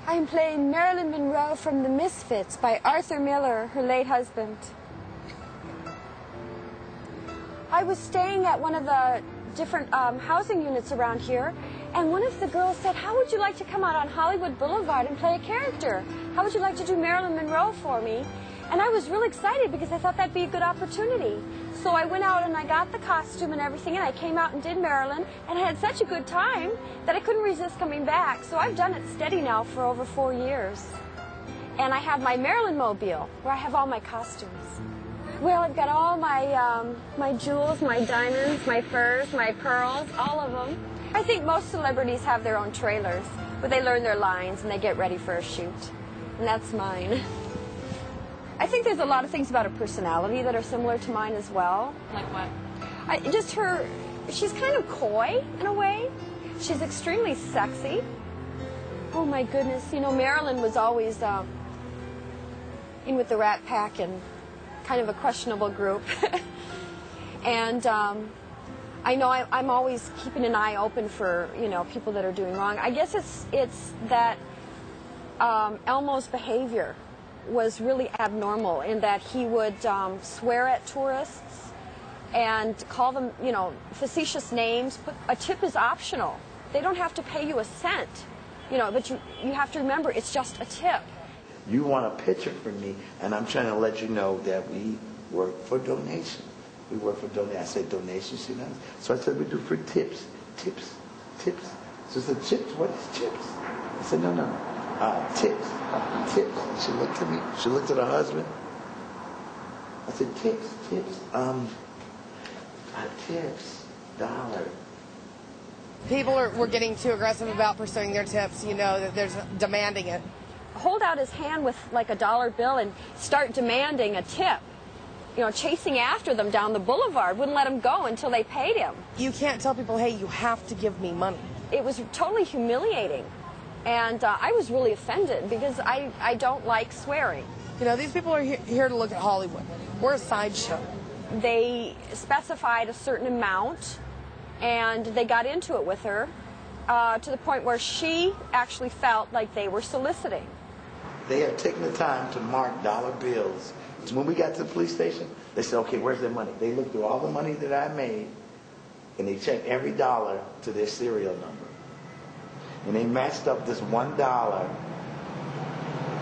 I am playing Marilyn Monroe from The Misfits by Arthur Miller, her late husband. I was staying at one of the different housing units around here, and one of the girls said, how would you like to come out on Hollywood Boulevard and play a character? How would you like to do Marilyn Monroe for me? And I was really excited because I thought that'd be a good opportunity. So I went out and I got the costume and everything, and I came out and did Marilyn, and I had such a good time that I couldn't resist coming back. So I've done it steady now for over 4 years. And I have my Marilyn mobile, where I have all my costumes. Well, I've got all my, my jewels, my diamonds, my furs, my pearls, all of them. I think most celebrities have their own trailers, where they learn their lines and they get ready for a shoot. And that's mine. I think there's a lot of things about her personality that are similar to mine as well. Like what? Just her, she's kind of coy in a way. She's extremely sexy. Oh my goodness, you know, Marilyn was always in with the Rat Pack and kind of a questionable group. And I know I'm always keeping an eye open for, you know, people that are doing wrong. I guess it's that Elmo's behavior was really abnormal in that he would swear at tourists and call them, you know, facetious names. A tip is optional. They don't have to pay you a cent, you know, but you have to remember it's just a tip. You want a picture from me, and I'm trying to let you know that we work for donation. We work for donation. I said donation, see that? So I said we do for tips, tips, tips. So I said, chips, what is chips? I said, no, tips, tips. And she looked at me. She looked at her husband. I said, tips, tips, tips, $1. People were getting too aggressive about pursuing their tips, you know, that there's demanding it. Hold out his hand with like a dollar bill and start demanding a tip. You know, chasing after them down the boulevard, wouldn't let them go until they paid him. You can't tell people, hey, you have to give me money. It was totally humiliating. And I was really offended because I don't like swearing. You know, these people are here to look at Hollywood. We're a sideshow. They specified a certain amount, and they got into it with her to the point where she actually felt like they were soliciting. They have taken the time to mark dollar bills. When we got to the police station, they said, okay, where's their money? They looked through all the money that I made, and they checked every dollar to their serial number. And they matched up this $1. Got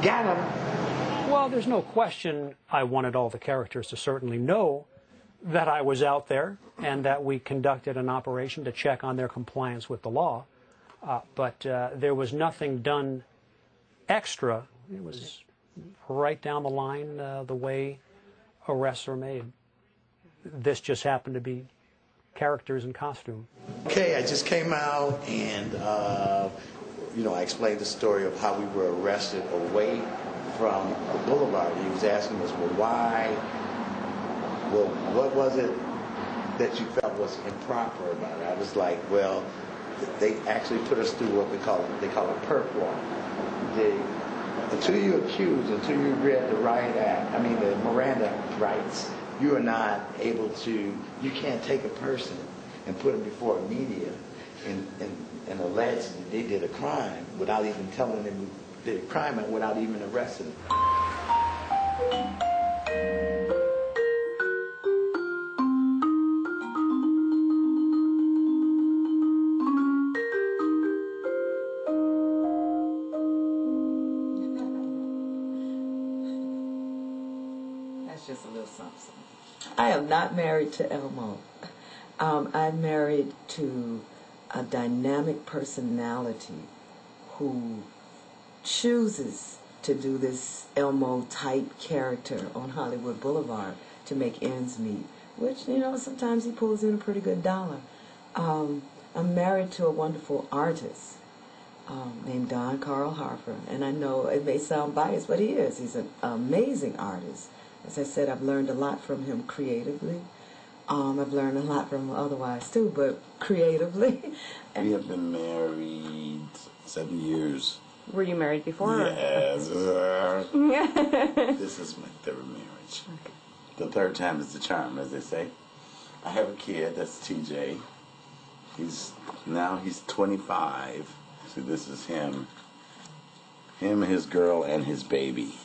him. Well, there's no question I wanted all the characters to certainly know that I was out there and that we conducted an operation to check on their compliance with the law. But there was nothing done extra. It was right down the line the way arrests are made. This just happened to be characters in costume. Okay, I just came out and, you know, I explained the story of how we were arrested away from the boulevard. He was asking us, well, why? Well, what was it that you felt was improper about it? I was like, well, they actually put us through what they call a perp walk. Until you're accused, until you read the riot act, I mean the Miranda rights, you are not able to, you can't take a person and put them before a media and allege that they did a crime without even telling them they did a crime and without even arresting them. Just a little something. I am not married to Elmo. I'm married to a dynamic personality who chooses to do this Elmo-type character on Hollywood Boulevard to make ends meet, which, you know, sometimes he pulls in a pretty good dollar. I'm married to a wonderful artist named Don Carl Harper, and I know it may sound biased, but he is. He's an amazing artist. As I said, I've learned a lot from him creatively. I've learned a lot from him otherwise too, but creatively. We have been married 7 years. Were you married before? Yes. This is my third marriage. Okay. The third time is the charm, as they say. I have a kid, that's TJ. He's 25. So this is him Him, his girl, and his baby.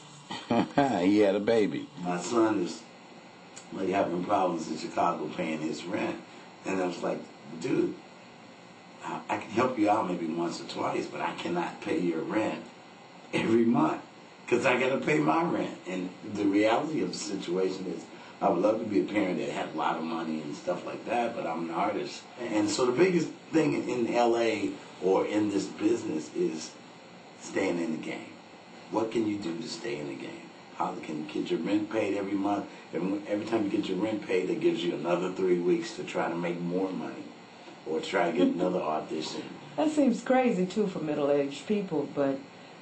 He had a baby. My son is like having problems in Chicago paying his rent. And I was like, dude, I can help you out maybe once or twice, but I cannot pay your rent every month because I got to pay my rent. And the reality of the situation is I would love to be a parent that had a lot of money and stuff like that, but I'm an artist. And so the biggest thing in L.A. or in this business is staying in the game. What can you do to stay in the game? How can you get your rent paid every month? Every time you get your rent paid, it gives you another 3 weeks to try to make more money or try to get another audition. That seems crazy, too, for middle-aged people, but,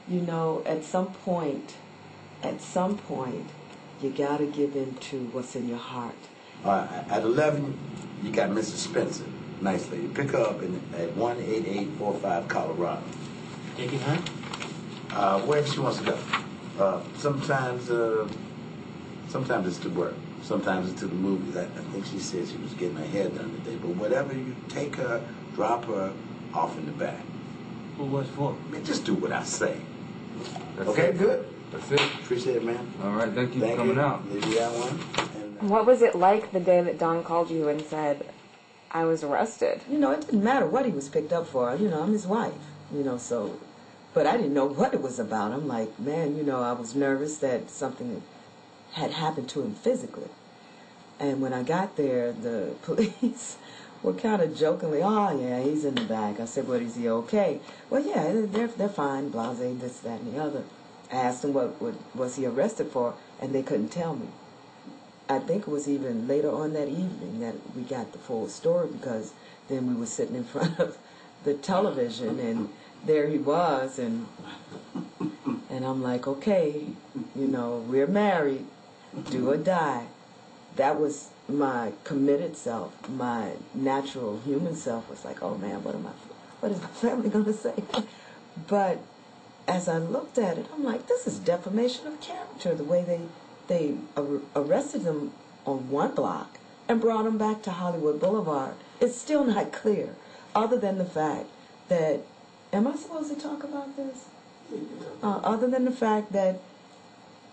you know, at some point, you got to give in to what's in your heart. At 11, you got Mrs. Spencer. Nice lady. Pick her up at 18845 Colorado. Taking her? Wherever she wants to go. Sometimes it's to work. Sometimes it's to the movies. I think she said she was getting her hair done today. But whatever you take her, drop her off in the back. Who was for? Man, just do what I say. That's okay, it. good. That's it. Appreciate it, man. All right, thank you for coming out. Leave you out one. And, What was it like the day that Don called you and said, I was arrested? You know, it didn't matter what he was picked up for. You know, I'm his wife. You know, so... But I didn't know what it was about. I'm like, man, you know, I was nervous that something had happened to him physically. And when I got there, the police were kind of jokingly, oh, yeah, he's in the back. I said, well, is he okay? Well, yeah, they're fine, blasé, this, that, and the other. I asked them what was he arrested for, and they couldn't tell me. I think it was even later on that evening that we got the full story, because then we were sitting in front of the television, and there he was, and I'm like, okay, you know, we're married, do or die. That was my committed self. My natural human self was like, oh man, what is my family going to say? But as I looked at it, I'm like, this is defamation of character, the way they arrested him on one block and brought him back to Hollywood Boulevard. It's still not clear, other than the fact that, am I supposed to talk about this? Other than the fact that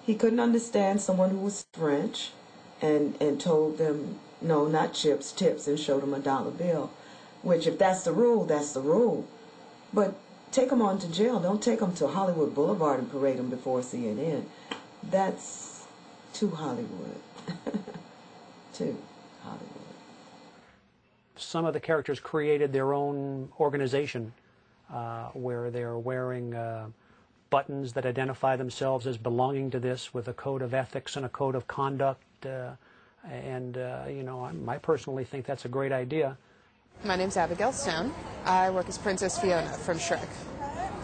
he couldn't understand someone who was French and told them, no, not chips, tips, and showed them a dollar bill. Which, if that's the rule, that's the rule. But take them on to jail. Don't take them to Hollywood Boulevard and parade them before CNN. That's too Hollywood. Too Hollywood. Some of the characters created their own organization where they're wearing buttons that identify themselves as belonging to this, with a code of ethics and a code of conduct. You know, I personally think that's a great idea. My name's Abigail Stone. I work as Princess Fiona from Shrek.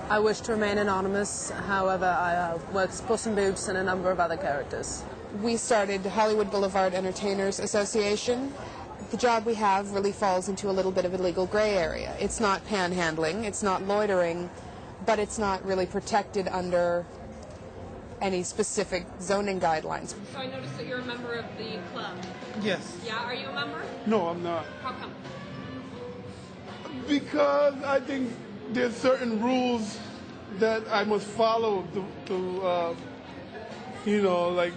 I wish to remain anonymous. However, I work as Puss in Boots and a number of other characters. We started Hollywood Boulevard Entertainers Association. The job we have really falls into a little bit of a legal gray area. It's not panhandling, it's not loitering, but it's not really protected under any specific zoning guidelines. So I noticed that you're a member of the club. Yes. Yeah, are you a member? No, I'm not. How come? Because I think there's certain rules that I must follow to you know, like,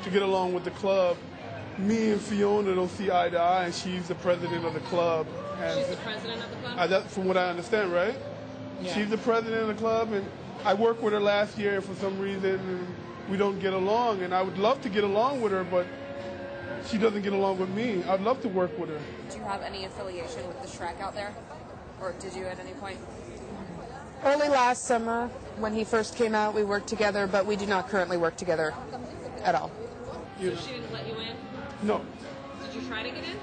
to get along with the club. Me and Fiona don't see eye to eye, and she's the president of the club. And she's the president of the club? That's from what I understand, right? Yeah. She's the president of the club, and I worked with her last year for some reason, and we don't get along, and I would love to get along with her, but she doesn't get along with me. I'd love to work with her. Do you have any affiliation with the Shrek out there? Or did you at any point? Early last summer, when he first came out, we worked together, but we do not currently work together at all. So she didn't let you in? No. Did you try to get in?